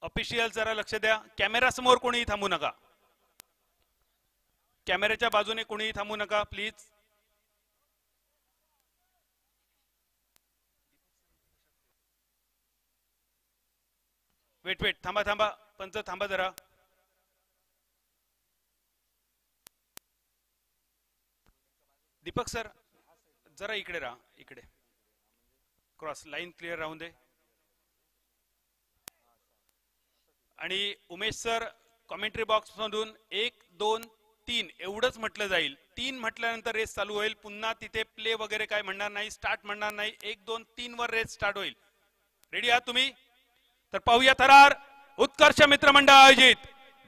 Official जरा लक्ष द्या. कॅमेरा समोर कोणीही थांबू नका. कॅमेऱ्याच्या बाजूने कोणीही थांबू नका प्लीज. वेट थांबा थांबा पंच थांबा जरा. दीपक सर जरा इकडे राहा. इकडे क्रॉस लाईन क्लिअर राहून दे. आणि उमेश सर कॉमेंट्री बॉक्स मधून 1 2 3 एवढंच म्हटलं जाईल. 3 म्हटल्यानंतर रेस चालू होईल. पुन्हा तिथे प्ले वगैरे काय म्हणणार नाही, स्टार्ट म्हणणार नाही. 1 2 3 वर रेस स्टार्ट होईल. रेडी आहात तुम्ही? तर पाहूया थरार उत्कर्ष मित्रमंडळ आयोजित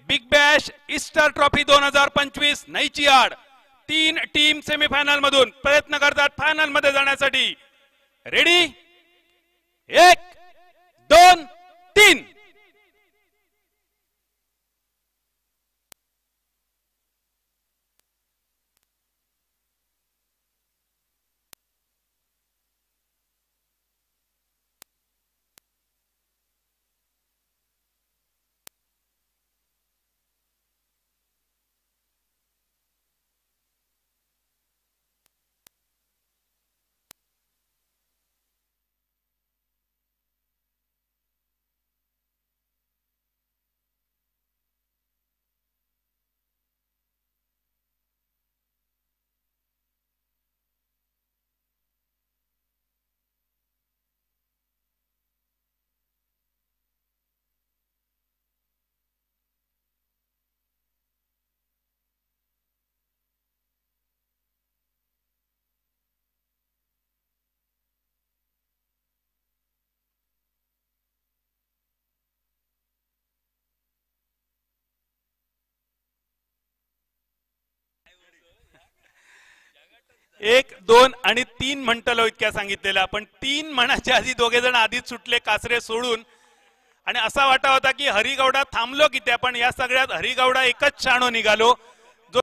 बिग बॅश ईस्टर ट्रॉफी 2025 नईची आड. 3 टीम सेमीफायनल मधून प्रयत्न करतात फायनल मध्ये जाण्यासाठी. रेडी 1 2 3. एक 2 आणि 3 म्हणतलो इतक्या सांगितलेलं. पण 3 म्हणाच्या आधी दोघे जण आधीच सुटले कासरे सोडून. आणि असा वाटा होता की हरिगौडा थांबलो की त्या, पण या सगळ्यात हरिगौडा एकच शाणो निघालो.